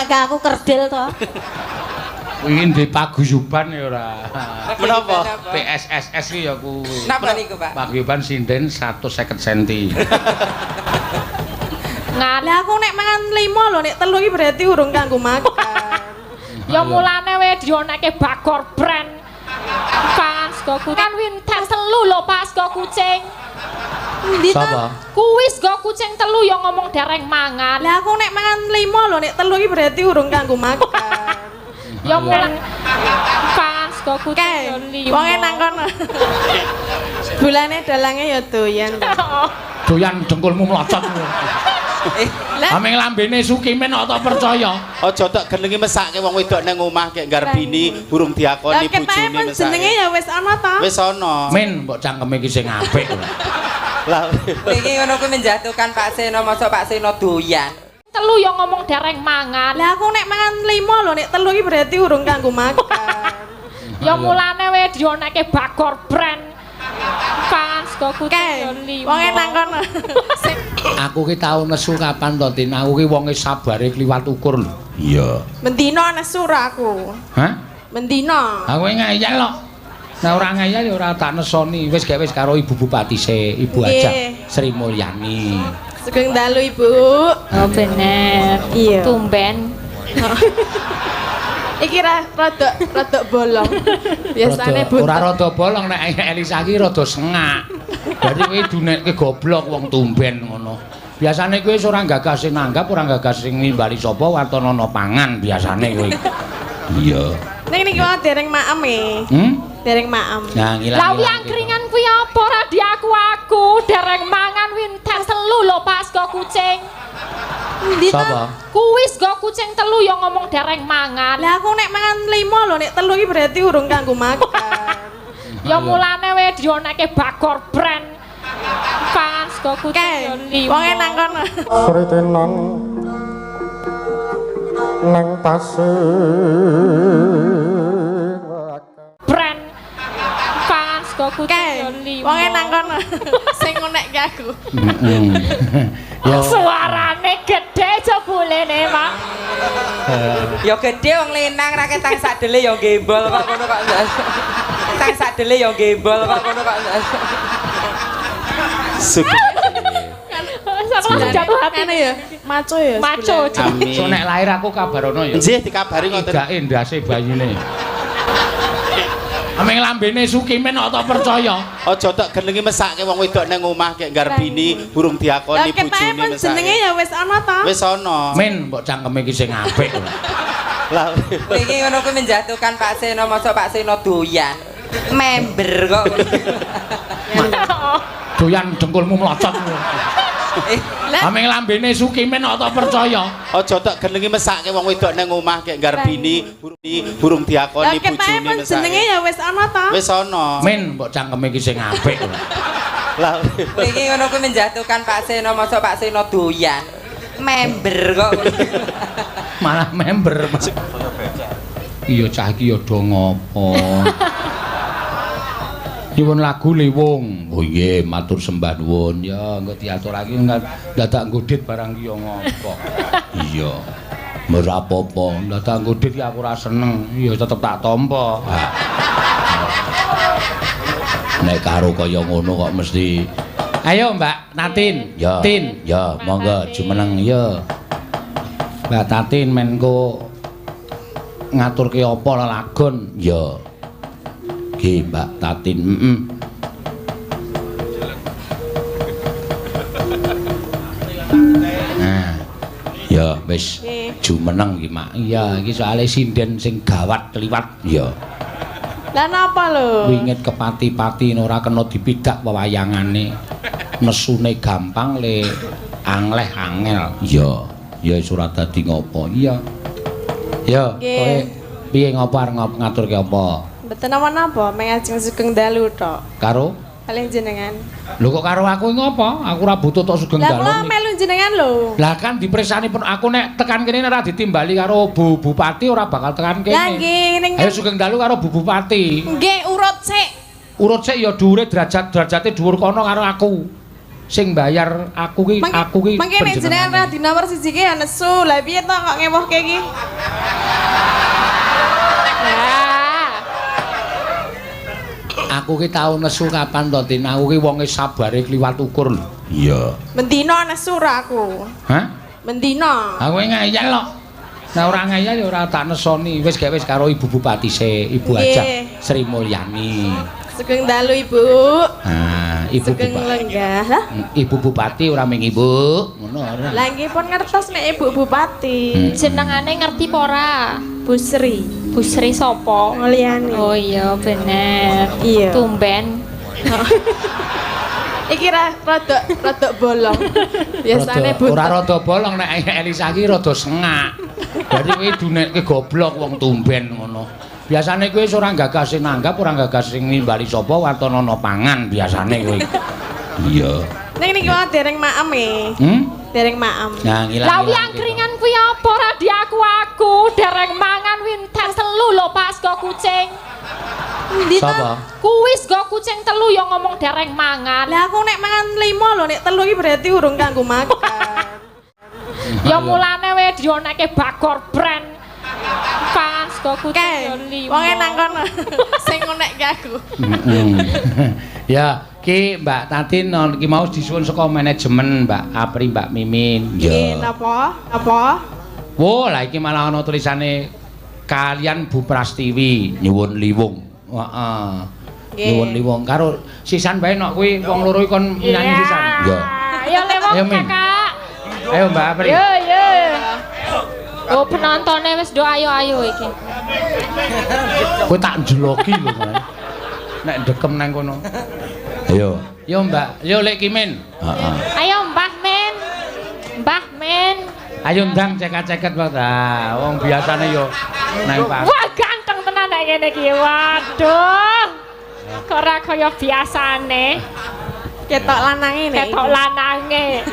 Ngrungokake aku kerdil to. Wingi ndek paguyuban ya ora. Menapa? PSSS iki ya kuwi. Napa niku, Pak? Paguyuban sinden 150 cm. Lah aku nek mangan 5 lho, nek 3 iki berarti urung kanggo makan. Ya mulane we dionekke bakor brand. Kan sego kucing kan winten 3 lho Pak sego kucing. Sapa? Kuwi sego kucing 3 ya ngomong dereng mangan. Lah aku nek mangan 5 lho, nek 3 iki berarti urung kanggo makan. Ya mulane kan sego kucing 5. Wong nang kono. Bulane dalange ya doyan. Doyan dengkulmu mlocot. Ameng lambene Sukimen kok percaya. Aja tak genengi mesake wong wedok nang omah kek garbini urung diakoni bojone mesake. Jenenge ya wis ana ta? Wis ana. Men mbok cangkeme iki sing apik. Lah iki ngono kuwi menjatuhkan Pak Seno, mosok Pak Seno doyan. 3 ya ngomong dereng mangan. Lah aku nek mangan 5 lho, nek 3 iki berarti urung kanggo makan. Ya mulane we dionekke bakor brand. Kan sego kucing 5. Wong nang kono. Aku ki tau nesu kapan to, Tin? Aku ki wonge sabare kliwat ukur lho. Iya. Mendino nesu ra aku. Hah? Mendino. Aku ngayal kok. Nah ora ngayal ya ora tak nesoni. Wis gawe karo Ibu Bupati Ibu aja Sri Mulyani. Sugeng dalu Ibu. Oh bener. Iya. Tumben. Iki rada bolong. Biasane ora rada bolong nek Elisa ki rada sengak. Berarti kowe dunekke goblok wong tumben ngono. Biasane kowe ora gagas sing nanggap, ora gagas sing nimbali sapa watonana pangan biasane kowe. Iya. Ning niki wae dereng maem e. Dereng maem. Nah, ngilang. Lah wi angkringan kuwi apa ora diaku-aku, dereng mangan winten 3 lho Pak sego kucing. Sapa? Kuwi sego kucing 3 ya ngomong dereng mangan. Lah aku nek mangan 5 lho, nek 3 iki berarti urung kanggo makan. Ya mulane we dionekke bakor brand. Kan sego kucing 5. Wong nang kono. Sore tenan nang tasih brand. Kan sego kucing 5. Wong nang kono. Sing ngonekke aku. Ya Suarane gede jebulene, Pak. Ya gede wong lenang ra ketang sadele ya gembol kok ngono kok. Ketang sadele ya gembol kok ngono kok. Langsung jatuh hati ya. Maco ya. Maco. So nek lahir aku kabarono ya. nggih dikabari ngoten. Gake ndase bayine. Ameng lambene Sukimen kok percaya. Aja tak genengi mesake wong wedok nang omah kek garbini urung diakoni bojone mesake. Jenenge ya wis ana ta? Wis ana. Men mbok cangkeme iki sing apik. Lah Iki ngono kuwi menjatuhkan Pak Seno, mosok Pak Seno doyan. Member kok. Doyan dengkulmu mlocot. Ameng lambene Sukimen kok percaya. aja tak genengi mesake wong wedok nang omah kek garbini urung diakoni bojone mesake. Jenenge ya wis ana ta? Wis ana. Men mbok cangkeme iki sing apik. Lah Iki ngono kuwi menjatuhkan Pak Seno, mosok Pak Seno doyan. Member kok. Malah member. Iya cah iki ya do ngopo. Nyuwun lagu Liwung. Oh nggih, matur sembah nuwun. Ya, engko diaturake dadak nggodit barang ki ya ngopo. Iya. Ora apa-apa, dadak nggodit ki aku ora seneng. Ya tetep tak tampa. Nek karo kaya ngono kok mesti ayo Mbak Natin. Ya. Tin, ya monggo jumeneng ya. Mbak Tatin menko ngaturke apa lelagon? Ya. Nggih Mbak Tatin. Nah. Ya wis jumeneng iki Mak. Iya, iki soalé sinden sing gawat kliwat. Ya. Lah napa lho? Wingit kepati-pati ora kena dipidak wewayangane. Nesune gampang le angleh angel. Iya. Ya ora dadi ngopo. Iya. Ya, kowe piye ngopo arep ngaturke apa? Mboten napa-napa, meng ajeng Sugeng Dalu tok. Karo? Kalih jenengan. Lho kok karo aku ngopo? Aku ora butuh tok Sugeng Dalu. Lah kula melu jenengan lho. Lah kan dipresanipun aku nek tekan kene ora ditimbali karo Bu Bupati ora bakal tekan kene. Lah nggih ning Ayo Sugeng Dalu karo Bu Bupati. nggih urut sik. Urut sik ya dhuwure derajate dhuwur kono karo aku. sing bayar aku ki Mangke nek jenengan ra di nomor 1 ki ya nesu. Lah piye to kok ngewohke ki? Aku ki tau nesu kapan to, Tin? Aku ki wonge sabare kliwat ukur lho. Iya. Mendina nesu ra aku. Hah? Mendina. Aku ngayal kok. Nah ora ngayal ya ora tak nesoni. Wis gawe karo Ibu Bupati Ibu Hajah Sri Mulyani. Sugeng dalu Ibu. Ah, Ibu Sugeng Bupati. lenggah. Lah. Ibu Bupati ora ming Ibu, ngono ora. Lah nggih pun ngertos nek Ibu Bupati. Jenengane ngerti apa ora? Bu Sri. Bu Sri sapa? Mulyani. Oh iya bener. Iya. Tumben. Iki rada bolong. Biasane Bu. Ora rada bolong nek Elisa ki rada sengak. Dadi kowe dunekke goblok wong tumben ngono. Biasane kowe ora gagas sing nanggap, ora gagas sing nimbali sapa wartanana pangan biasane kowe. Iya. Ning niki wae dereng maem e. Dereng maem. Nah, ngilang. Lah wi angkringan kuwi apa ora di aku dereng mangan winten telu lho pas go kucing. Ndi to? Sapa? Kuwis go kucing telu ya ngomong dereng mangan. Lah aku nek mangan 5 lho, nek 3 iki berarti urung kanggo makan. Ya mulane we dionekke bagor brand. Kan go kucing Kae, ya 5. wong nang kono sing ngonekke aku. Ya, ki Mbak Tatin iki mau disuwun saka manajemen Mbak Apri, Mbak Mimin. Nggih, napa? Napa? Wo, lah iki malah ana tulisane kalian Bu Prastiwi nyuwun liwung. Heeh. Nyuwun liwung karo sisan bae nok kuwi wong loro kon nyanyi sisan. Ya. Ayo lewat Ayo, Min. Kakak. Ayo Mbak Apri. Yo yo. Oh penontonnya wis do ayo iki. Kowe tak njeloki lho, Mas. Nek ndekem nang kono. Ayo. Yo Mbak, yo lek Kimin. Heeh. Ayo Mbah Men. Mbah Men. Ayo ndang ceket-ceket Pak. Ah, wong biasane yo nang Pak. Wah ganteng tenan nek ngene iki. Waduh. Kok ora kaya biasane. Ketok lanange nek. Ketok lanange.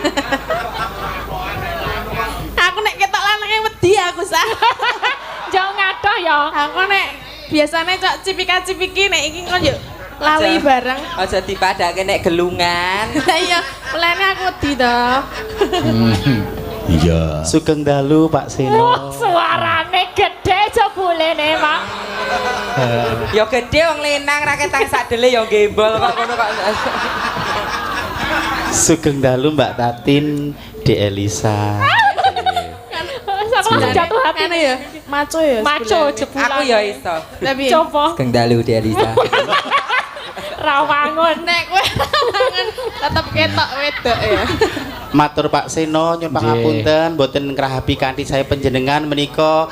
Aku nek ketok lanange wedi aku sah. Jauh ngadoh ya. Aku nek biasane cok cipika-cipiki nek iki kon yo lali bareng. Aja dipadake nek gelungan. Lah iya, mulane aku wedi to. Iya. Sugeng dalu Pak Seno. Wah, suarane gede jebulene, Pak. Ya gede wong lenang ra ketang sadele ya gembol kok ngono kok. Sugeng dalu Mbak Tatin, De Elisa. Sama jatuh hati Kan ya, maco ya. Maco sebulan. jebulan. Aku ya iso. Lah piye? Coba Kendalu di Elisa. rawangun. Nek kowe lanangan tetep ketok wedok ya. Matur Pak Seno nyuwun pangapunten boten ngrahapi kanthi saya panjenengan menika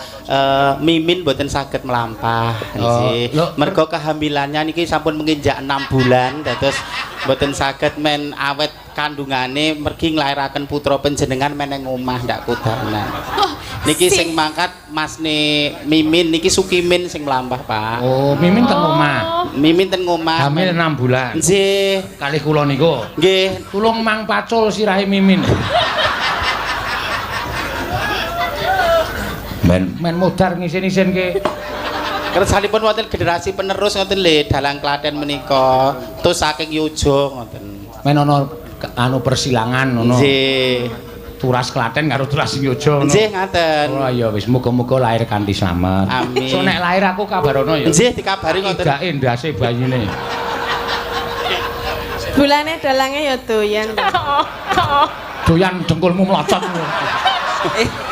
Mimin boten saged melampah nggih. Mergo kehamilannya niki sampun menginjak 6 bulan dados boten saged men awet kandungane mergi nglairaken putra panjenengan meneng omah ndak kudanan. Niki sing mangkat Masne Mimin niki Sukimin sing melampah Pak. Oh, Mimin teng omah. Mimin ten omah. Hamil 6 bulan. Nggih. Kalih kula niku. Nggih. Tulung mang pacul sirahe Mimin. Men modar ngisin-isinke. Kersanipun wonten generasi penerus ngoten lho dalang Klaten menika. Terus saking Yojo ngoten. Men ana anu persilangan ngono. Nggih. Turas Klaten karo Turas Yojo ngono. Nggih ngaten. Oh ya wis muga-muga lahir kanthi slamet. Amin. So nek lahir aku kabarono ya. Nggih dikabari ngoten. Igake ndase bayine. Bulane dalange ya doyan. Doyan dengkulmu mlocot.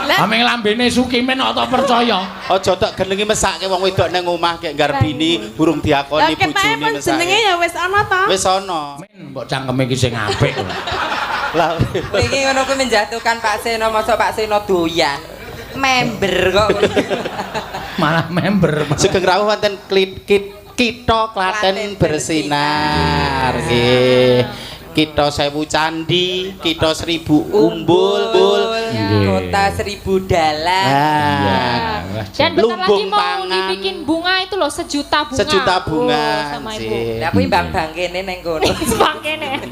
Ameng lambene Sukimin kok tak percaya. Aja tak gelengi mesake wong wedok nang omah kek garbini burung diakoni Lah ketake bojone pun jenenge mesake. ya wis ana to. Wis ana. Men mbok cangkeme iki sing apik. Lah Iki ngono kuwi menjatuhkan Pak Seno, masa Pak Seno doyan. Member kok. Malah member. sugeng rawuh wonten Kitha Klaten bersinar nggih. Kitha 1000 candi, Kitha 1000 umbul, Kota 1000 dalan. Nah, Dan bentar lagi lumbung mau pangan. dibikin bunga itu loh, sejuta bunga. Sejuta bunga. Oh, sama Ibu. nggih. Lah kuwi bang-bang kene ning kono. Bang kene.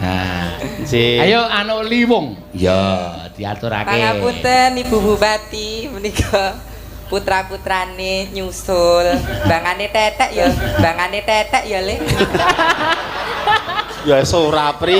Nah. Nggih. Ayo anu liwung. Ya, diaturake. Pangapunten Ibu Bupati menika putra-putrane nyusul. Bangane tetek ya Le. Biasa ora pri.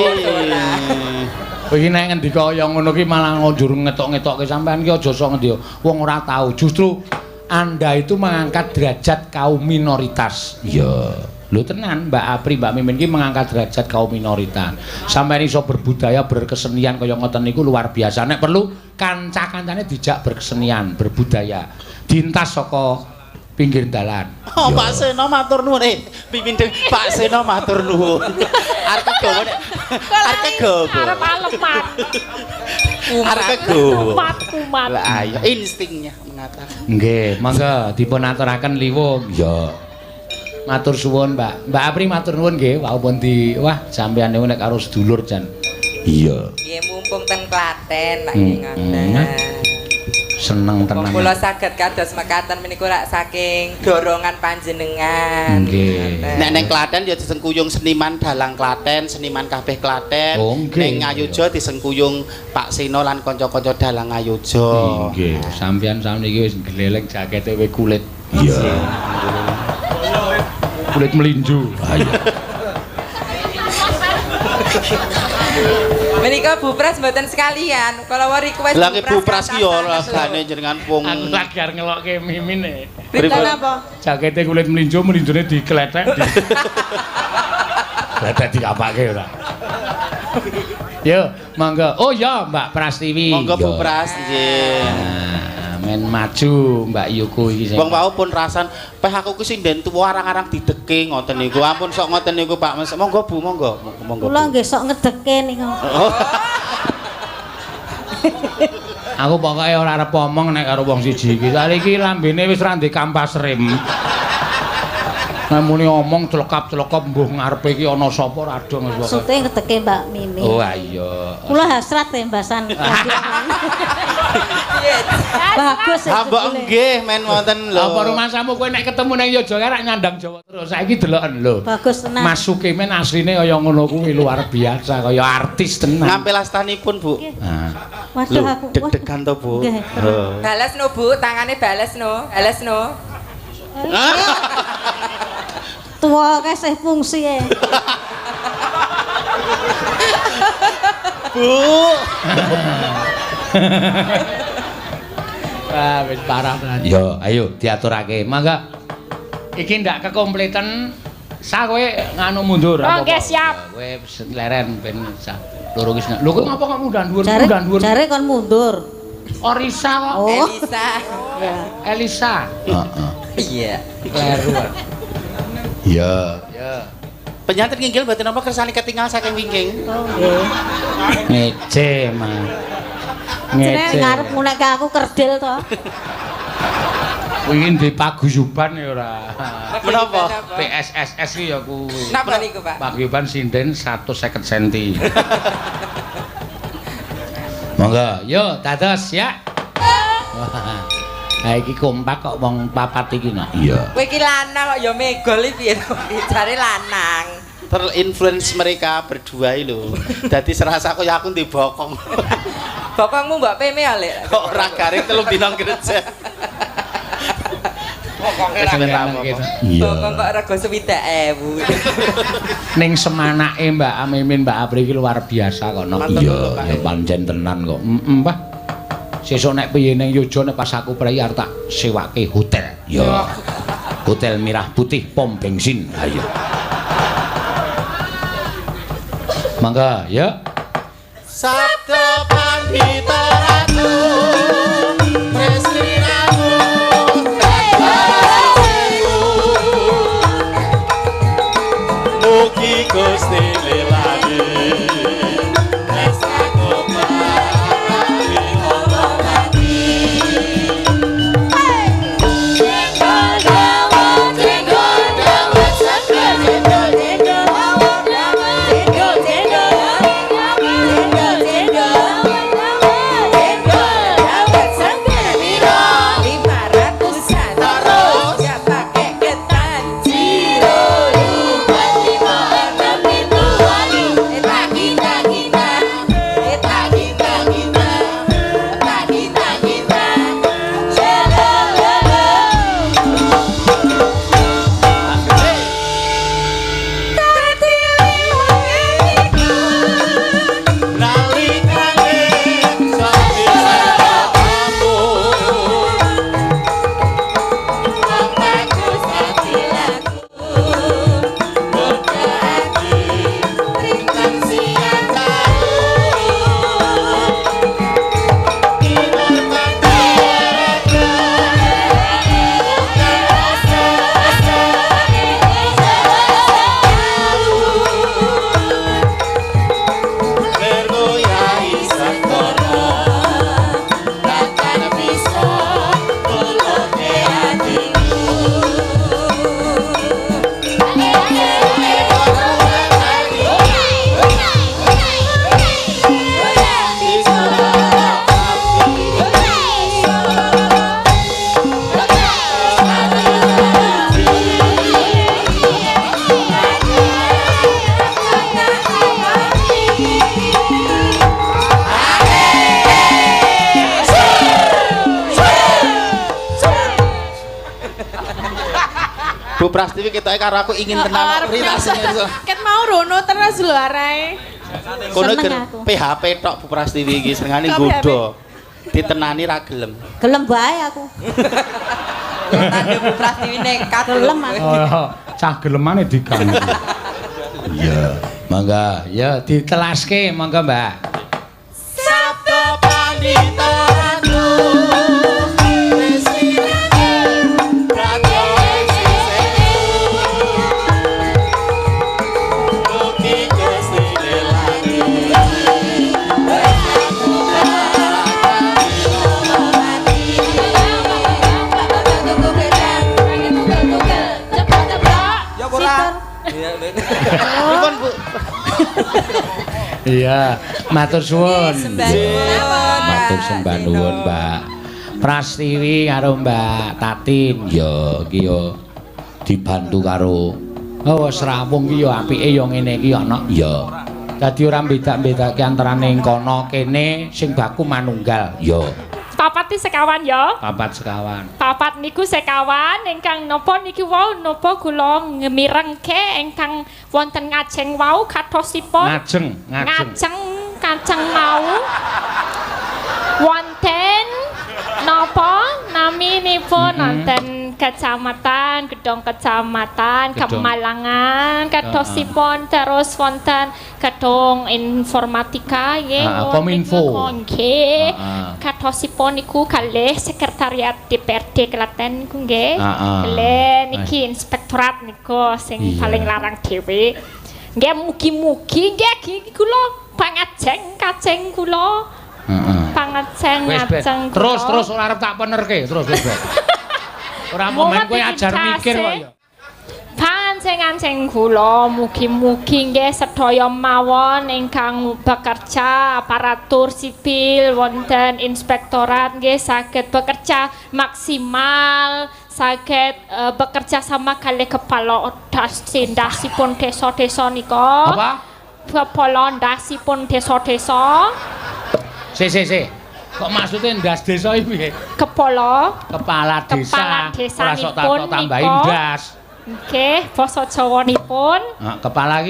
Iki nek ngendika kaya ngono ki malah njur ngetok-ngetokke sampean ki aja sok ngendi. Wong ora tahu. Justru Anda itu mengangkat derajat kaum minoritas. Iya. Lho tenan Mbak Apri, Mbak Mimin ki mengangkat derajat kaum minoritas. Sampeyan iso berbudaya, berkesenian kaya ngoten niku luar biasa. Nek perlu kanca-kancane dijak berkesenian, berbudaya. Dintas saka pinggir dalan. Oh, Pak Seno matur nuwun. Pimpin Pak Seno matur nuwun. Arep kegowo nek. Arep kegowo. Arep alemat. Arep kegowo. Kumat. Lah ayo instingnya mengatakan. Nggih, monggo dipun aturaken liwung. Ya. Matur suwun, Mbak. Mbak Apri matur nuwun nggih, wau wah sampeyan niku nek karo sedulur jan. Iya. Nggih mumpung teng Klaten lak ngoten. Seneng tenan. Kula saged kados mekaten menika rak saking dorongan panjenengan. Nggih. Nek neng Klaten ya disengkuyung seniman dalang Klaten, seniman kabeh Klaten. Oh, neng Ngayuja disengkuyung Pak Seno lan kanca-kanca dalang Ngayuja. Nggih, sampeyan sakniki wis gleleng jakete we kulit. Iya. Kulit melinju. Ayo. Menika Bu Pras mboten sekalian. Kalau request Lah Bu Pras ki ya regane jenengan wong. Aku lagi arep ngelokke Mimin e. Pinten apa? Jakete kulit melinju, melinjune dikletek. Kletek dikapake ora. Yo, monggo. Oh ya, Mbak Prastiwi. Monggo Bu Pras nggih. Men maju Mbak Yuku iki sing. Wong wau pun rasan, peh aku ki sinden tuwa arang-arang dideke ngoten niku. Ampun sok ngoten niku Pak Mas. Monggo Bu, monggo. Monggo. Kula nggih sok ngedeke niku. Aku pokoke ora arep omong nek karo wong siji iki. Saiki lambene wis ra ndek kampas rem. Nek muni omong celekap-celekap mbuh ngarepe iki ana sapa ora dong wis pokoke. Maksude ngedeke Mbak Mimi. Oh iya. Kula hasrat tembasan. Bagus ya. Mbok nggih men wonten lho. Apa rumasamu kowe nek ketemu ning Yogyakarta rak nyandang Jawa terus. Saiki deloken lho. Bagus tenan. Mas Sukimen asline kaya ngono kuwi luar biasa, kaya artis tenan. Ngampil astanipun Bu. Nah. Waduh aku. Deg-degan to Bu. Nggih. Bales no Bu, tangane bales no. Bales no. Tua kasih fungsi e. Bu. Wah, wis parah tenan. Yo, ayo diaturake. Mangga. Iki ndak kekompleten. Sa kowe nganu mundur Oh, nggih, siap. Kowe leren ben loro wis. Lho kowe ngapa kok mundur dhuwur? Jare kon mundur. Orisa kok. Oh. Elisa. Elisa. Heeh. Iya. Kleru. Iya. Ya. Penyantet nginggil mboten napa kersane ketinggal saking wingking. Oh nggih. Ngece, Mas. Jenenge ngarep nek aku kerdil to. Kuwi di paguyuban ya ora. Menapa? PSSS iki ya kuwi. Napa niku, Pak? Paguyuban sinden 150 cm. Monggo, yo dados ya. Ha iki kompak kok wong papat iki nak. Iya. Kowe iki lanang kok ya megol iki piye to? Jare lanang. Terinfluence mereka berdua iki lho. Dadi serasa kaya aku ndek bokong. Bokongmu mbok peme ya, Lek. Kok ora garing 3 dina gereja. Bokonge ra ketemu. Bokong kok rego 70.000. Ning semanake Mbak Mimin Mbak Apri iki luar biasa kono. Iya, ya pancen tenan kok. Mbah. Sesuk nek piye ning Yojo nek pas aku prei arep tak sewake hotel. Ya. Hotel Mirah Putih pom bensin. Ayo. Mangga, ya. Sabda Pandita Ratu Tresni Ratu Mugi Gusti lelani Bu Prastiwi ketoke karo aku ingin tenan orientasinya. Ket mau rono terus lho arae. Kono Seneng ger aku. PHP tok Bu Prastiwi iki senengane Kok nggodho. Ditenani ra gelem. Gelem bae aku. Tanda Bu Prastiwi nekat. Gelem aku. Oh, cah gelemane diganti. Iya, mangga, ya ditelaske mangga, Mbak. Sabda panditanu Pripun Bu? Iya, matur suwun. Matur Matur sembah nuwun, Mbak. Prastiwi karo Mbak Tatin ya iki ya dibantu karo wis rampung iki ya apike ya ngene iki ana ya. Dadi ora bedak-bedake antarane kono kene sing baku manunggal ya. Papat iki sekawan ya. Papat sekawan. Papat niku sekawan ingkang napa niki wau napa kula ngemirengke ingkang wonten ngajeng wau katosipun ngajeng kacang mau wonten napa naminipun wonten kecamatan Gedong Kecamatan Kemalangan katosipun terus wonten Gedung Informatika nggih Kominfo nggih katosipun niku kalih sekretariat DPRD Klaten niku nggih kalih niki inspektorat niku sing paling larang dhewe nggih mugi-mugi nggih kula pangajeng kaceng kula pangajeng ngajeng terus ora arep tak penerke terus wis ora momen kowe ajar mikir kok ya pancen-ancen kula mugi-mugi nggih sedaya mawon ingkang bekerja aparatur sipil wonten inspektorat nggih saged bekerja maksimal saged bekerja sama kali kepala dasipun desa-desa nika apa kepala dasipun desa-desa kok maksudnya ndas desa iki piye kepala desa ora sok tak tambahin ndas nggih basa Jawanipun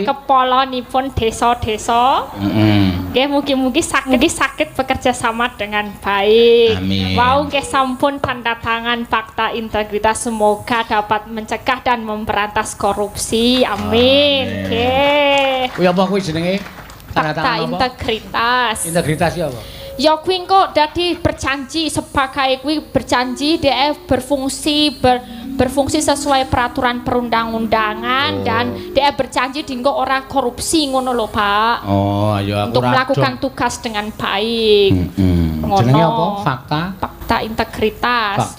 kepalanipun desa-desa nggih mugi-mugi saged bekerja sama dengan baik wau nggih sampun tanda tangan fakta integritas semoga dapat mencegah dan memberantas korupsi amin nggih kuwi apa kuwi jenenge tanda tangan apa integritas ya apa ya kuwi engko dadi berjanji sebagai kuwi berjanji DF berfungsi sesuai peraturan perundang-undangan dan DF berjanji dinggo ora korupsi ngono lho Pak. Oh ya aku untuk melakukan tugas dengan baik. Jenenge apa? Fakta integritas.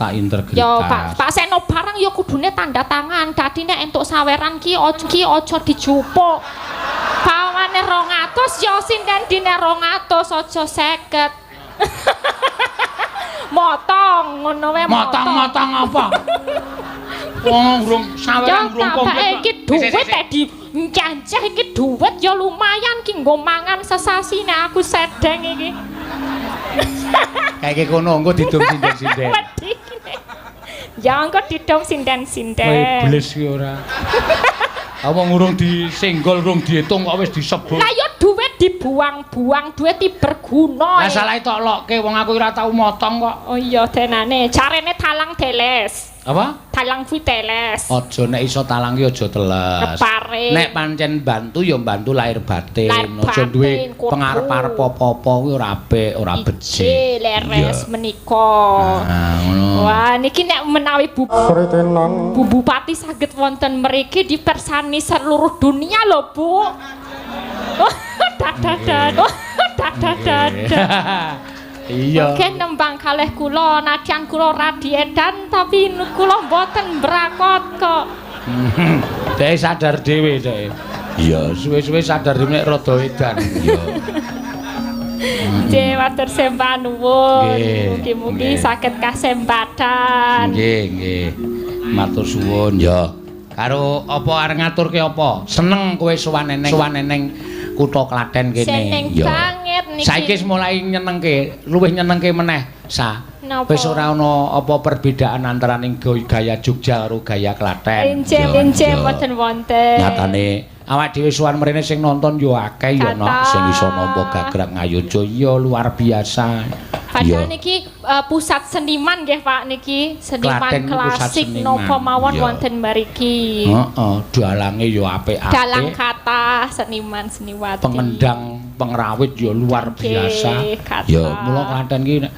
Ya Pak Seno barang ya kudune tanda tangan. Dadi nek entuk saweran ki aja dijupuk. Bawane 200 ya sinden dine 200 aja 50. Motong ngono wae motong apa? Wong urung saweran urung komplit. Iki duwit di ncanceh iki duwit ya lumayan ki nggo mangan sesasi nek aku sedeng iki. Kayak kono engko didung sinden-sinden. Ya engko didung sinden-sinden. Kowe bles ki ora. Apa ngurung disenggol urung diitung kok wis disebut. Lah ya duit dibuang-buang, duit berguna. Lah salah tok lokke wong aku ora tau motong kok. Oh iya denane, carane talang teles. Apa? Talang kuwi teles. Aja nek iso talang ki aja teles. Kepare. Nek pancen bantu ya bantu lahir batin. Aja duwe pengarep-arep apa-apa kuwi ora apik, ora becik. Leres menika. Nah, ngono. Wah, niki nek menawi Bu Bupati saged wonten mriki dipersani seluruh dunia lho, Bu. Iya. Oke nembang kalih kula nadyan kula radiedan tapi kula mboten brakot kok. Dhek sadar dhewe dhek. Iya, suwe-suwe sadar dhewe nek rada edan. Iya. Nggih, matur sembah nuwun. Mugi-mugi saged kasembatan. Nggih. Matur suwun ya. Karo apa arep ngaturke apa? Seneng kowe sowan eneng kutha Klaten kene. Seneng banget niki. Saiki mulai nyenengke, luwih nyenengke meneh Napa? Wis ora ana apa perbedaan antaraning gaya Jogja karo gaya Klaten. Injil mboten wonten. Nyatane awak dhewe sowan mrene sing nonton yo akeh yo nok sing iso nampa gagrag ngayojo iya luar biasa. Padahal niki pusat seniman nggih Pak niki, seniman klasik napa mawon wonten mriki. Heeh, dalange yo apik-apik. Dalang kata seniman seniwati. Pengendang pengrawit yo luar biasa. Ya, mula Klaten ki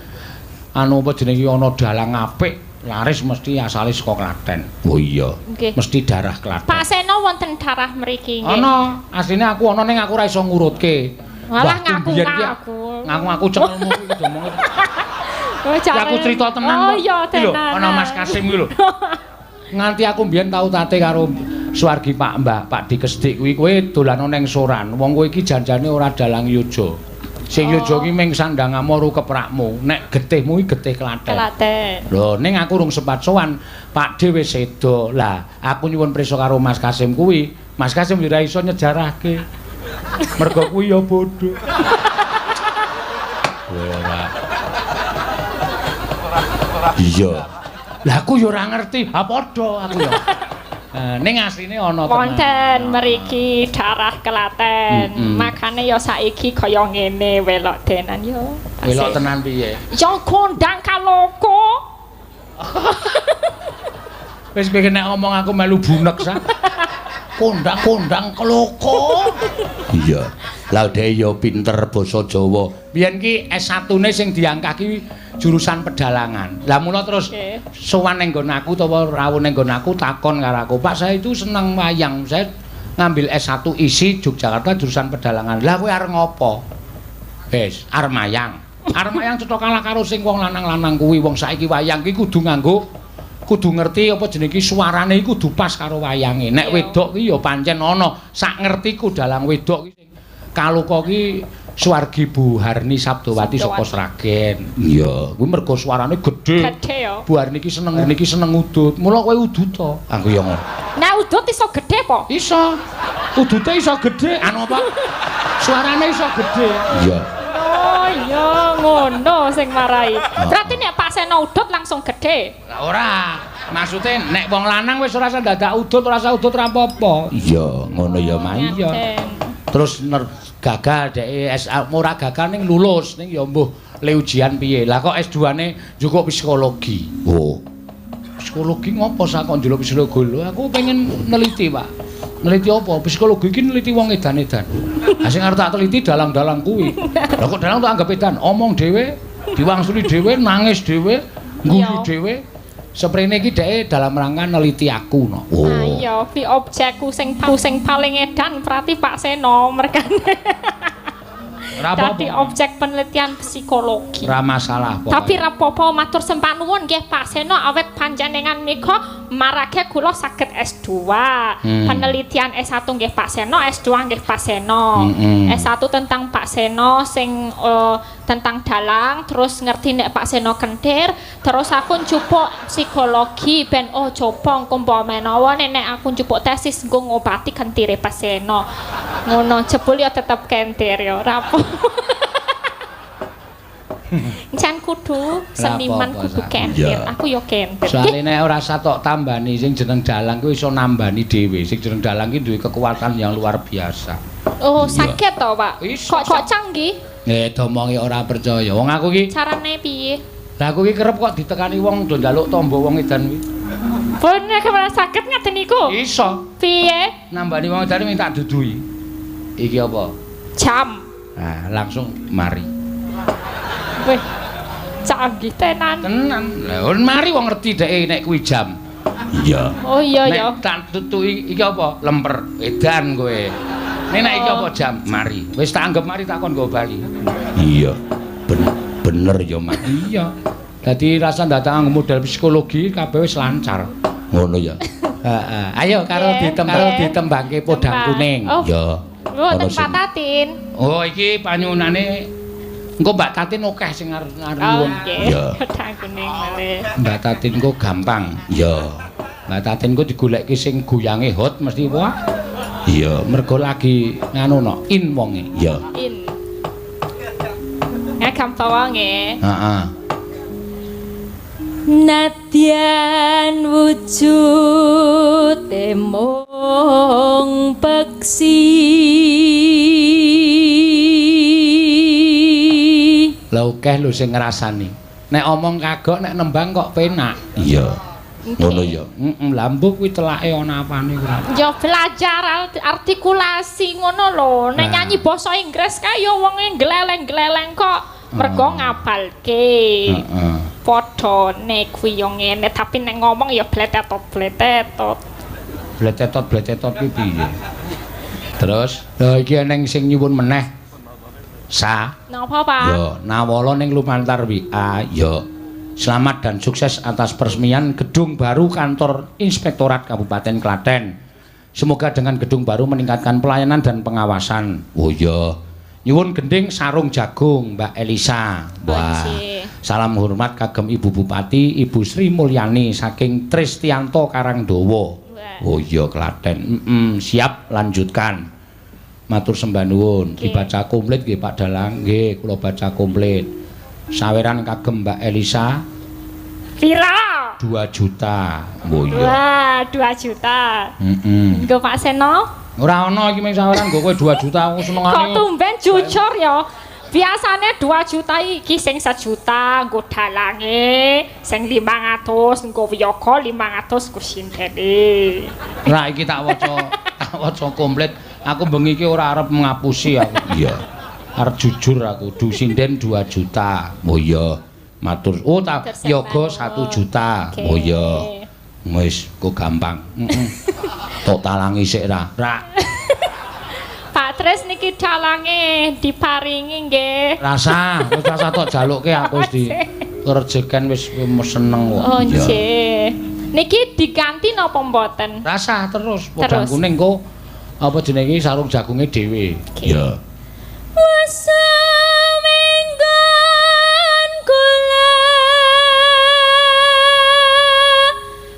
anu apa jenenge ana dalang apik laris mesti asale saka Klaten. Oh iya. Mesti darah Klaten. Pak Seno wonten darah mriki nggih. Ana, asline aku ana ning aku ora iso ngurutke. Malah ngaku-ngaku. Ngaku-ngaku cengelmu iki domong. Oh, aku cerita tenan kok. Oh iya tenan. Ana Mas Kasim iki lho. Nganti aku mbiyen tau tate karo Suwargi Pak Mbah, Pak Dikesdik kuwi kowe dolan ning Soran. Wong kowe iki janjane ora dalang yojo. Sing yojo ki ming sandhangamu ru keprakmu. Nek getihmu iki getih Klaten. Klaten. Lho, ning aku urung sempat sowan, Pak D wis sedo. Lah, aku nyuwun prisa karo Mas Kasim kuwi. Mas Kasim ora iso nyejarahke. Mergo kuwi ya bodho. Ora. Iya. Lah aku ya ora ngerti. Ha padha aku ya. Ning asline ana tenan. Wonten mriki darah Klaten. Makane ya saiki kaya ngene welok tenan yo. Welok tenan piye? Yo kondang kaloko. Wis kowe nek ngomong aku melu bunek sa. Kondang-kondang keloko. Iya. Lah dhek ya pinter basa Jawa. Biyen ki S1-ne sing diangkah ki jurusan pedalangan. Lah mula terus sowan ning nggon aku utawa rawuh ning nggon aku takon karo aku, "Pak, saya itu seneng wayang. Saya ngambil S1 isi Yogyakarta jurusan pedalangan." Lah kowe arep ngopo? Wis, arep mayang. Arep mayang cetha kalah karo sing wong lanang-lanang kuwi. Wong saiki wayang ki kudu ngerti apa jenenge suarane iku kudu pas karo wayange. Nek wedok ki ya pancen ana sak ngertiku dalang wedok ki sing kaluka ki Suwargi Bu Harni Sabdowati saka Sragen. Iya, kuwi mergo suarane gedhe. Gedhe ya. Bu Harni ki seneng udut. Mula kowe udut to. Aku ya ngono. Nah, udut iso gedhe po? Iso. Udute iso gedhe. Anu apa? Suarane iso gedhe. Iya. Oh iya, ngono sing marai. Berarti nek Pak Seno udut langsung gedhe. Lah ora. Maksude nek wong lanang wis ora usah dadak udut, ora usah udut ra apa-apa. Iya, ngono ya Mai ya. Terus gagal dhek ora gagal ning lulus ning ya mbuh le ujian piye. Lah kok S2-ne njukuk psikologi. Oh. Psikologi ngopo sak kok ndelok psikologi? Lho aku pengen neliti, Pak. Neliti apa? Psikologi iki neliti wong edan-edan. Lah sing arep tak teliti dalang-dalang kuwi. Lah kok dalang tak anggap edan, omong dhewe, diwangsuli dhewe, nangis dhewe, ngguyu dhewe. Seprene iki dhek dalam rangka neliti aku no. Oh. Iya, pi objekku sing paling edan berarti Pak Seno merkane. Dadi objek penelitian psikologi. Ora masalah pokoknya. Tapi ra apa-apa matur sembah nuwun nggih Pak Seno awet panjenengan menika marake kula saged S2. Penelitian S1 nggih Pak Seno, S2 nggih Pak Seno. S1 tentang Pak Seno sing tentang dalang, terus ngerti nek Pak Seno kentir, terus aku njupuk psikologi ben coba engko menawa nek aku njupuk tesis nggo ngobati kentire Pak Seno. Ngono jebul ya tetep kentir ya ora apa. Jan kudu seniman kudu kentir. Aku ya kentir. Soale nek ora satok tambani sing jeneng dalang kuwi iso nambani dhewe. Sing jeneng dalang ki duwe kekuatan yang luar biasa. Oh, sakit to, Pak? Kok canggih? Domongi ora percaya. Wong aku ki carane piye? Lah aku ki kerep kok ditekani wong do njaluk tombo wong edan kuwi. Bener kepala sakit ngaten niku? Iso. Piye? Nambani wong edan minta dudui. Iki apa? Jam. Nah, langsung mari. Wih, canggih tenan. Tenan. Lah mari wong ngerti dhek nek kuwi jam. Iya. Oh iya ya. Nek tak tutuki iki apa? Lemper. Edan kowe. Nek iki apa jam? Mari. Wis tak anggap mari takon nggo bali. Iya. Bener ya, Mas. Iya. Dadi rasa datang model psikologi kabeh wis lancar. Ngono ya. Heeh. Ayo karo ditembangke podang kuning. Ya. Ngoten Pak Tatin. Oh, iki panyunane engko Mbak Tatin akeh sing arep nyuwun. Ya. Podang kuning malih. Mbak Tatin kok gampang. Ya. Mbak Tatin kok digoleki sing goyange hot mesti wah. Iya, mergo lagi nganu no, in wonge. Iya. In. Ngagam to wonge. Heeh. Nadyan wujud mung peksi lha akeh lho sing ngrasani nek omong kagok nek nembang kok penak iya ngono ya lambuk kuwi telake ana apane kuwi ya belajar artikulasi ngono lho nek nyanyi basa Inggris kae ya wonge gleleng-gleleng kok mergo ngapalke padane kuwi yo ngene tapi nek ngomong ya bletetot kuwi piye terus lha iki eneng sing nyuwun meneh napa Pak ya nawala ning lumantar WA ya selamat dan sukses atas peresmian gedung baru kantor Inspektorat Kabupaten Klaten. Semoga dengan gedung baru meningkatkan pelayanan dan pengawasan. Oh iya. Nyuwun gending sarung jagung Mbak Elisa. Wah. Salam hormat kagem Ibu Bupati Ibu Sri Mulyani saking Tristianto Karangdawa. Oh iya Klaten. Siap lanjutkan. Matur sembah nuwun. Dibaca komplit nggih Pak Dalang. Nggih, kula baca komplit. Saweran kagem Mbak Elisa pira 2 juta oh iya wah 2 juta nggo Pak Seno ora ana iki mung saweran nggo kowe 2 juta aku senengane kok tumben jujur ya biasane 2 juta iki sing 1 juta nggo dalange sing 500 nggo wiyaga 500 ku sindene ra iki tak waca komplit aku bengi iki ora arep ngapusi aku iya arep jujur aku du sinden 2 juta oh iya matur oh tak yoga 1 juta oh iya wis kok gampang tok talangi sik ra Pak Tris niki dalange diparingi nggih rasa tok jalukke aku wis di kerjeken wis seneng kok oh nggih niki diganti napa mboten rasa terus podang kuning kok apa jenenge sarung jagunge dhewe iya Seminggon kula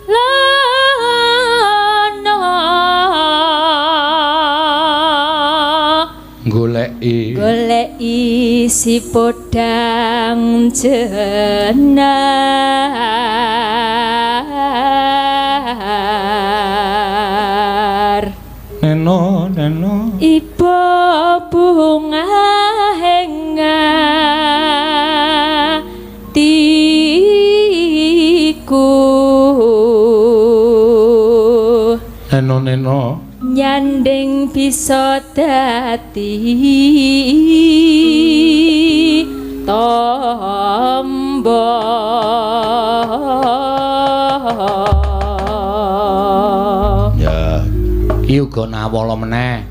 lono goleki si podang jenar neno ibu bunga hengatiku neno nyanding bisa dadi tombo ya iki uga nawala meneh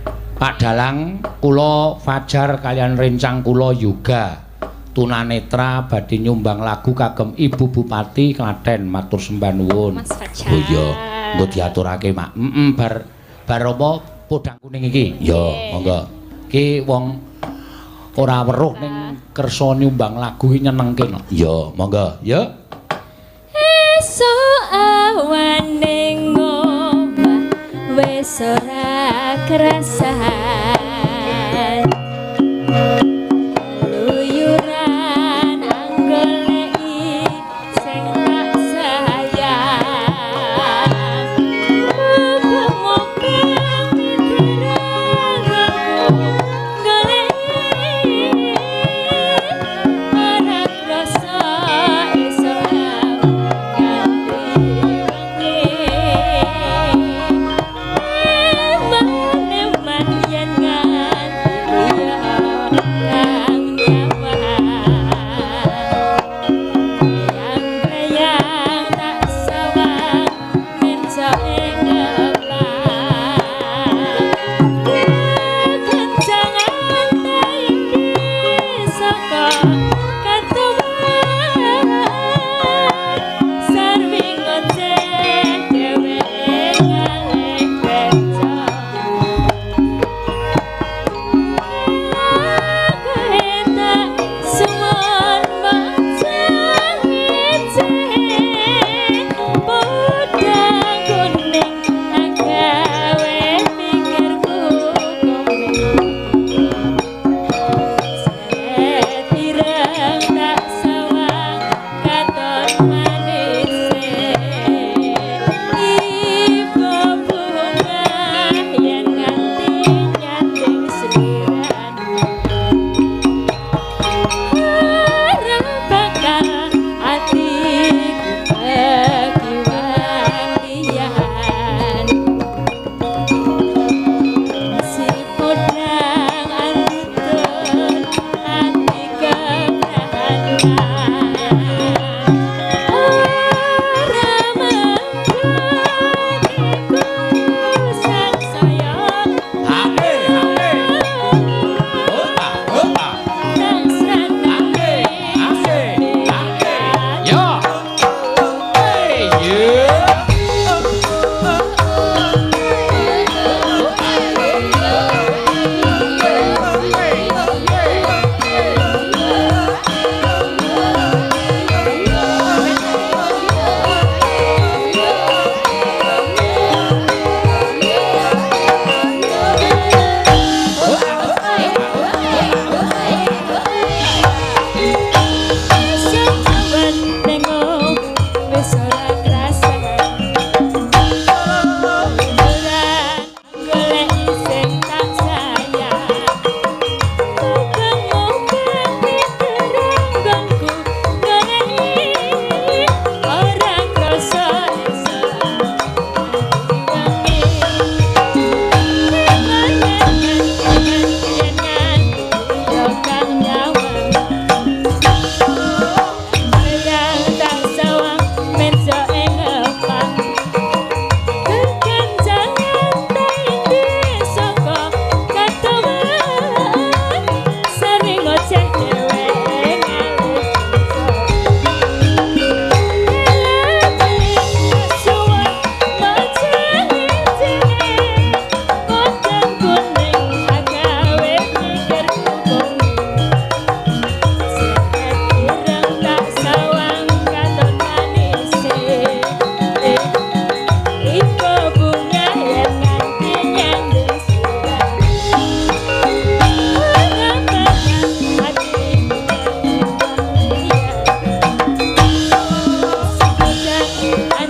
Pak Dalang kula Fajar kalian rencang kula yoga tunanetra badhe nyumbang lagu kagem Ibu Bupati Klaten matur sembah nuwun Mas Fajar oh iya nggo diaturake Mak bar apa podang kuning iki ya monggo iki wong ora weruh ning kersa nyumbang lagu iki nyenengke ya monggo ya esuk awane ngomah wis ora kerasan luyuran anggoleki sing tak sayang muga-muga mitirang goleki ora krasa esuk ganti wengi man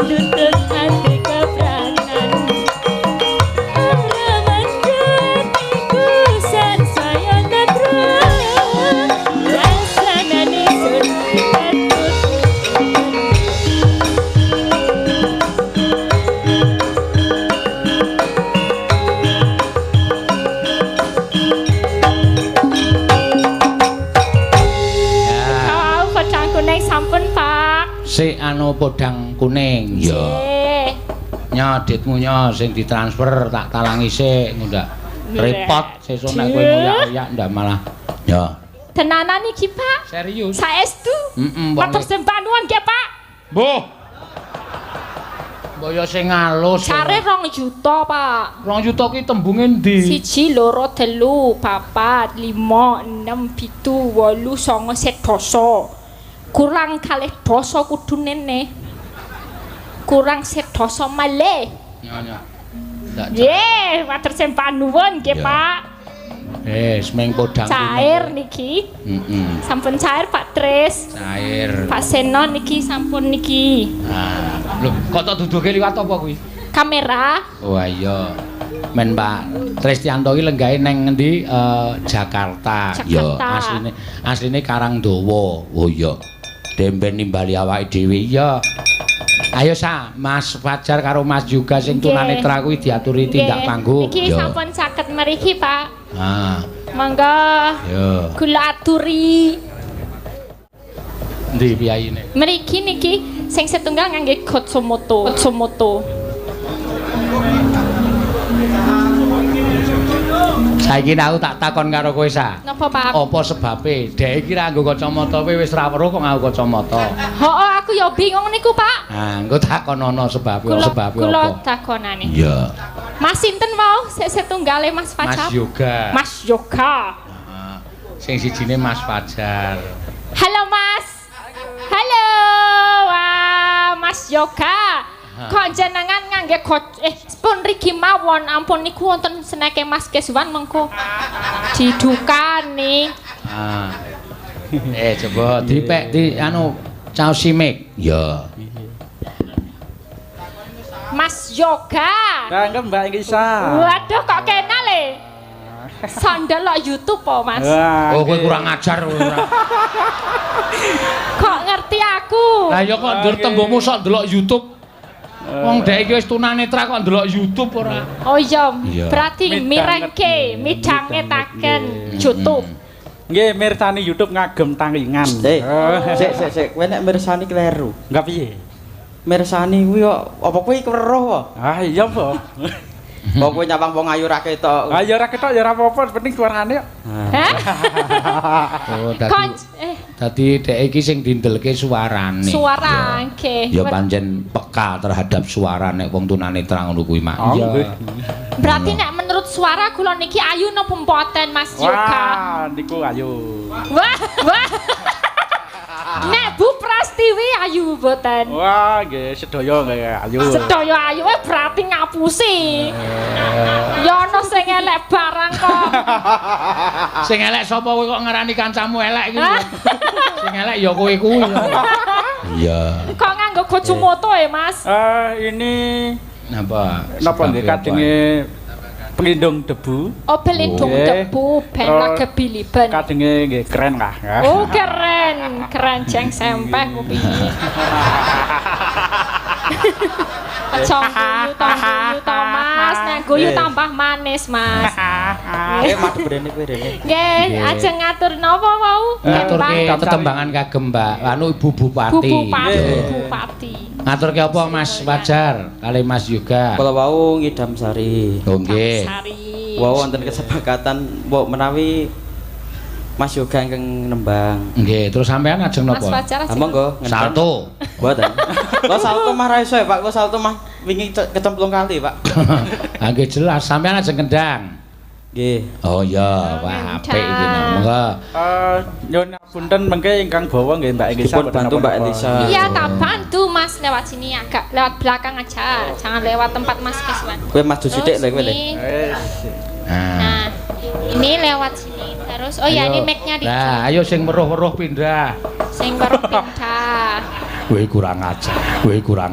nuntut hati keberatan ora mandut iku sen saya netro rasanane sun ketut kau kodang kuning sampun Pak Si anu podang kuning ya. Nggih. Nyaditmu nya sing ditransfer tak talangi sik ngundak. Repot sesuk nek kowe nguyak-uyak ndak malah. Ya. Tenanan iki Pak. Serius. Saestu. Matur sembah nuwun nggih Pak. Mbuh. Boyo sing alus. Care 2 juta Pak. 2 juta ki tembunge ndi? 1 2 3 4 5 6 7 8 9 10 kurang kalih dosa kudu nene kurang sedoso malih Nya. nggih matur sembah nuwun nggih Ya. Pak Semeng podang cair niki sampun cair Pak Tris Cair. Pak Seno niki sampun niki Nah, lho kok tak duduke liwat apa kuwi? kamera Wah iya. Men Pak Tristianto iki lenggahe neng ngendi? Jakarta. Ya, asline Karangdawa. Oh iya. Demben nimbali awake dhewe iya. Ayo Mas Fajar karo Mas juga sing tunanetra kuwi diaturi tindak panggung. Niki sampun saged mriki Pak. Ah. Mangga. Ya. Kula aturi. Ndi piyayine? Mriki niki sing setunggal ngangge Gotsumoto. Saiki aku tak takon karo kowe Napa Pak? Apa sebabe? Dhek iki ra nggo kacamata kowe wis ra weruh kok nganggo kacamata. Hooh aku ya bingung niku Pak. Ah, engko takonono sebabe apa? Kula takonane. Iya. Mas sinten mau sik setunggale Mas Fajar? Mas Yoga. Mas Yoga. Heeh. Sing sijine Mas Fajar. Halo Mas. Halo. Wah, Mas Yoga. Kok jenengan ngangge pun rigi mawon ampun niku wonten seneke Mas Keswan mengko didukani. Ah. Coba dipek di anu caos simik. Ya. Mas Yoga. Kangge Mbak Ingisa. Waduh kok kenal e. Sandal lo YouTube po Mas. Oh kowe kurang ajar kowe ora. Kok ngerti aku? Lah ya kok ndur tembungmu sok ndelok YouTube. Wong dhek iki wis tunanetra kok ndelok YouTube ora. Oh iya, Iya. berarti mirengke, midhangetaken YouTube. Nggih, mirsani YouTube ngagem tangingan. Sik, kowe nek mirsani kleru. Enggak piye? Mirsani kuwi kok apa kuwi weruh kok? Ah iya, Po. Kok kowe nyawang wong ayu ra ketok. Ah ya ora ketok ya ora apa-apa, penting suarane kok. Hah? Oh, dadi dhek iki sing dindelke suarane. Suara nggih. Ya pancen peka terhadap suara nek wong tunanetra ngono kuwi mak. Iya. Berarti nek menurut suara kula niki ayu napa mboten Mas Yoga? Wah, niku ayu. Wah. Nek Bu Prastiwi ayu mboten. Wah, nggih sedaya nggih ayu. Sedaya ayu berarti ngapusi. Ya ono sing elek barang kok. Sing elek sapa kowe kok ngarani kancamu elek iki? Sing elek ya kowe kuwi. Iya. Kok nganggo Gotsumoto Mas? Ini napa? Napa nggih kadenge pelindung debu. Oh, pelindung debu ben lagebiliben. Kadenge nggih keren lah. Oh, keren. Keren jeng sempeh kuwi. Aja guyu to Mas, nek guyu tambah manis Mas. Madhep rene kowe rene. Nggih, ajeng ngatur napa wau? Ngaturke tetembangan kagem Mbak anu Ibu Bupati. Bupati. Ngaturke apa Mas Fajar kali Mas Yoga? Kula wau ngidam sari. Oh nggih. Sari. Wau wonten kesepakatan mbok menawi Mas Yoga ingkang nembang. Nggih, terus sampean ajeng napa? Mas Fajar. Monggo. Salto. Mboten. Kok salto mah ra iso ya, Pak. Kok salto mah wingi kecemplung kali, Pak. Ah nggih jelas, sampean ajeng kendang. Nggih. Oh iya, wah apik iki monggo. Nyun punten mengke ingkang bawa nggih Mbak Elisa. Dipun bantu Mbak Elisa. Iya, tak bantu Mas lewat sini agak lewat belakang aja. Jangan lewat tempat Mas Keswan. Kowe maju sithik lho kowe le. Nah, ini lewat sini terus. Oh ya, ini mic-nya di. Nah, ayo sing weruh-weruh pindah. Sing baru pindah. Kowe kurang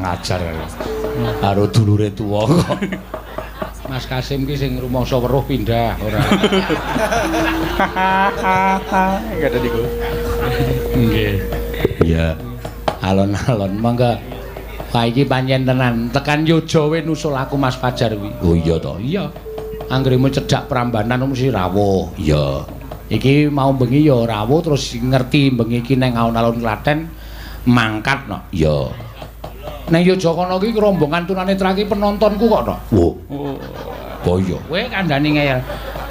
ajar. Karo dulure tuwa kok. Mas Kasim ki sing rumangsa weruh pindah ora. Enggak ada niku. Nggih. Ya. Alon-alon mangga. Wah iki pancen tenan. Tekan Yoja we nusul aku Mas Fajar kuwi. Oh iya to. Iya. Anggremu cedhak Prambanan mesti rawuh. Iya. Iki mau bengi ya rawuh terus ngerti bengi iki nang alun-alun Klaten mangkat no. Iya. Nang Yojakana iki rombongan tunanetra iki penontonku kok to. Oh iya. Kowe kandhane ngeyel.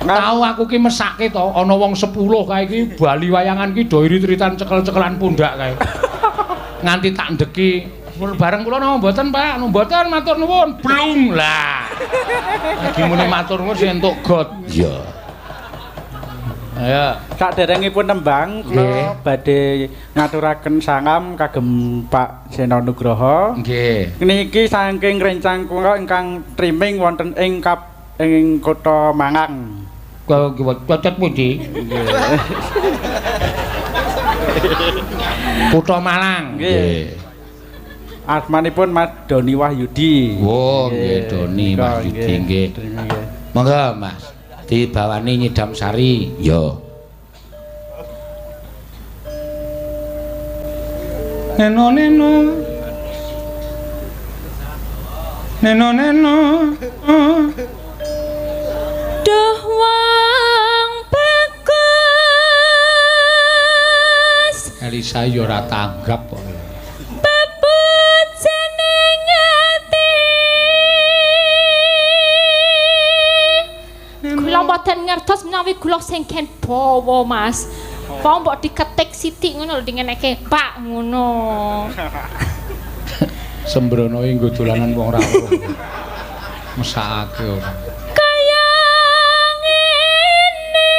Tahu aku ki mesake to ana wong 10 kae iki bali wayangan ki do irit-iritan cekel-cekelan pundak kae. Nganti tak ndeki bareng kula napa mboten Pak? Mboten matur nuwun. Blung lah. Lagi muni matur nuwun sing entuk got. Iya. Ayo. Saderengipun nembang kula badhe ngaturaken sangam kagem Pak Seno Nugroho. Nggih. Niki saking rencang kula ingkang streaming wonten ing kota Mangang. Cocot pundi? Kutha Malang. Nggih. Asmanipun Mas Doni Wahyudi. Oh, nggih Doni Wahyudi nggih. Monggo Mas, dibawani nyidam sari. Yo. Neno. Duh wong bagus. Elisa yo ora tanggap kok. Bebut jeneng ati. Kula mboten ngertos menawi kula sing ken bawa Mas. Wong mbok diketik sithik ngono lho dingeneke Pak ngono. Sembrono nggo dolanan wong rawuh. Mesakake ora. Kaya ngene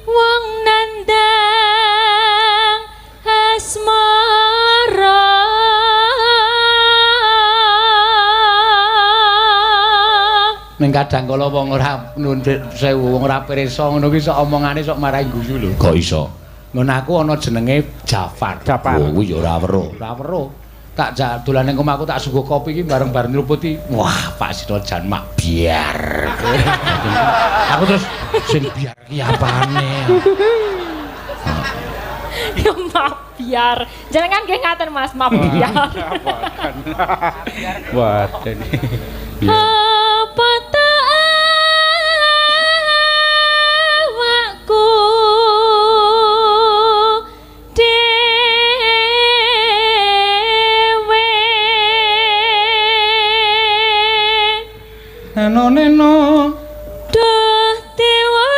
wong nandang asmara. Ning kadang kala wong ora nuntut sewu wong ora pirsa ngono ki sok omongane sok marai guyu lho. Kok iso? Ngono aku ana jenenge Jafar. Oh kuwi ya ora weruh. Ora weruh. Tak jak dolan ning omahku tak suguh kopi iki bareng-bareng nyruputi. Wah, Pak Sino jan mak biar. Aku terus sing biar ki apane? Ya mak biar. Jenengan nggih ngaten Mas, mak biar. Wah, ini. Apa tak awakku dewe Neno duh dewa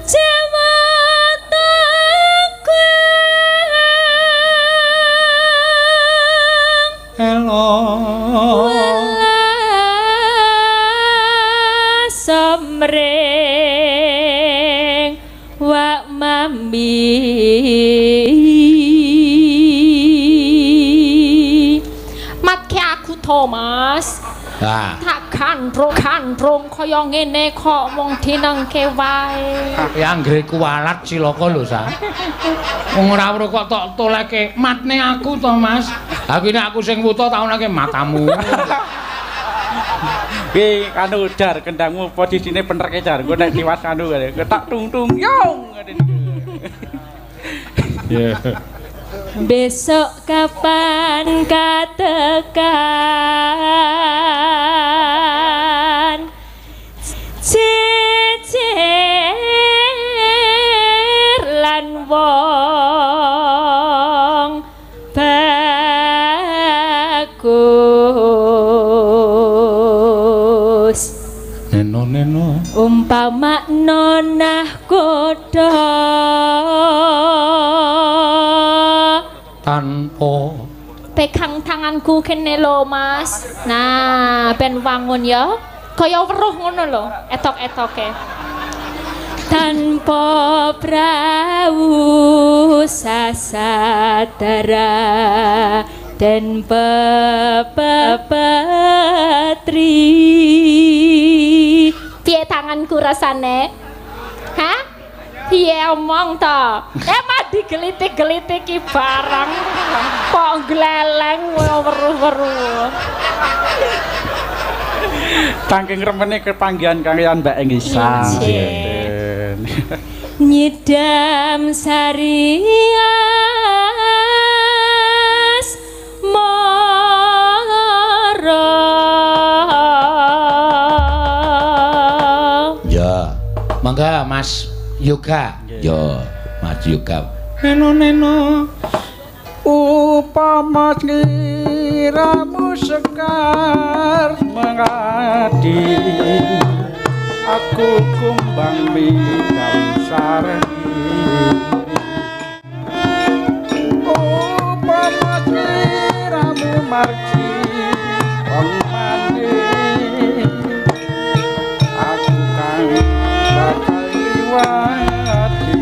jawataku Somring wak mambi matke aku Thomas tak kandrong kaya ngene kok mung dinengke wae ya anggere kualat cilaka lho sa wong ora weruh kok tok toleke matne aku to Mas aku ini aku sing wuta taunake matamu Ki anu jar kendangmu posisine bener ke jar. Engko nek tiwas anu kene ketak tung yong. Ya. Besok kapan katekan jejer lan wong bagus Neno umpama nonah kodho tanpa pegang tanganku kene lho Mas. Nah, ben wangun ya. Kaya weruh ngono lho, etok-etoke. Tanpa prau sasadara dan pepetri. Piye tanganku rasane? Hah? Piye omong to? Emang digelitik-gelitiki barang kok gleleng weru-weru. Saking remene kepanggihan kalian Mbak Engisa. Nyidam sarias mara. Ya, mangga Mas Yoga. Ya, Mas Yoga. Neno. Upama ngiramu sekar mengadi aku kumbang bidang sareni upama ngiramu marji wong mandi aku kang bakal liwati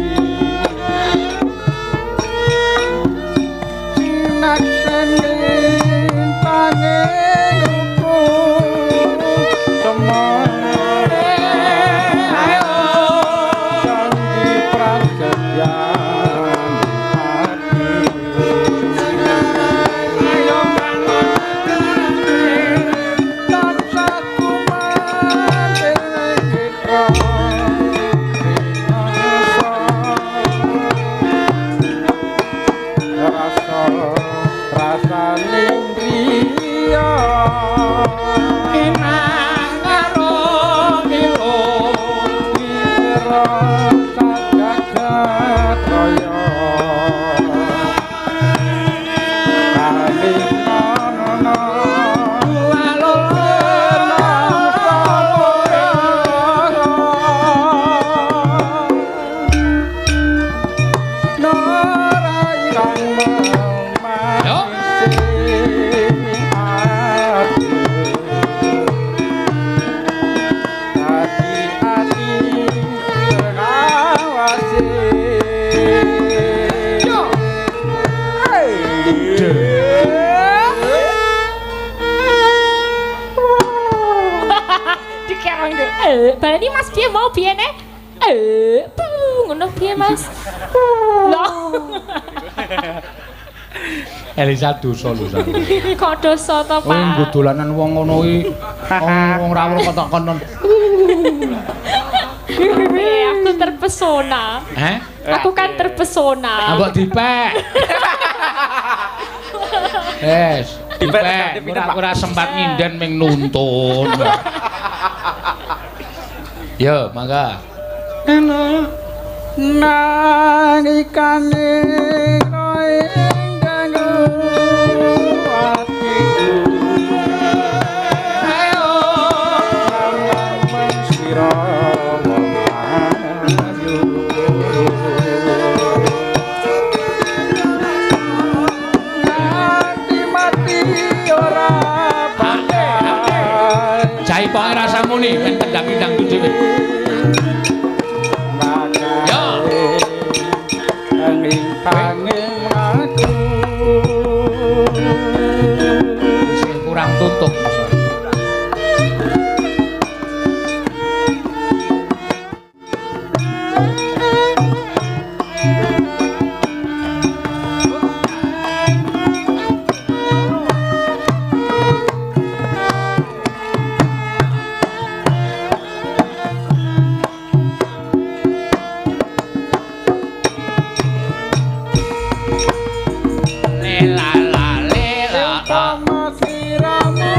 Baleni Mas piye mau biyene? Ngono piye Mas? Loh. Elisa dosa lho sampe. Kok dosa to, Pak? Nggo dolanan wong ngono iki. Wong ra weruh kok konon. Aku terpesona. Aku kan terpesona. Mbok dipek. Dipek. Ora sempat nginden ming nuntun. Yo, mangga. Nang ikane koe ganggu atiku ayo sampeyan sira wong ayu mati ora pandai Jai pokoke rasamu nih men tendang-tendang dhewe. Angin aku sing kurang tutup siramu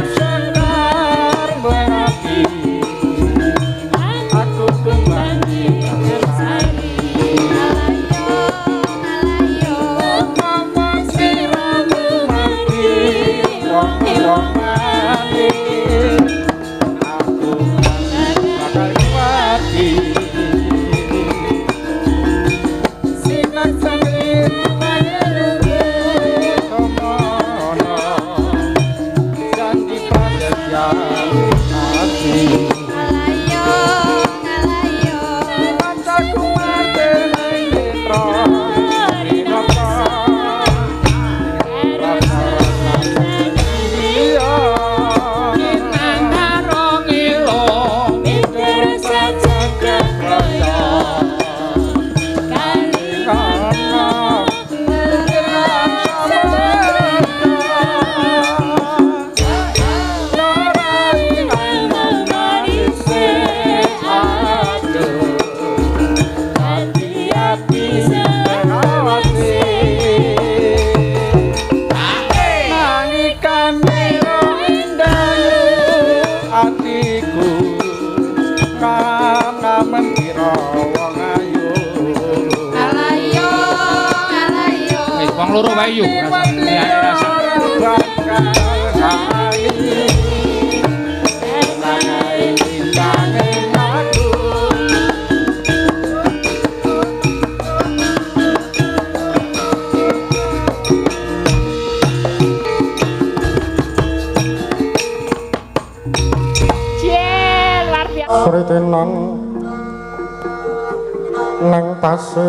Wong loro wae yo. Liyane rasa. Sritenon nang pasir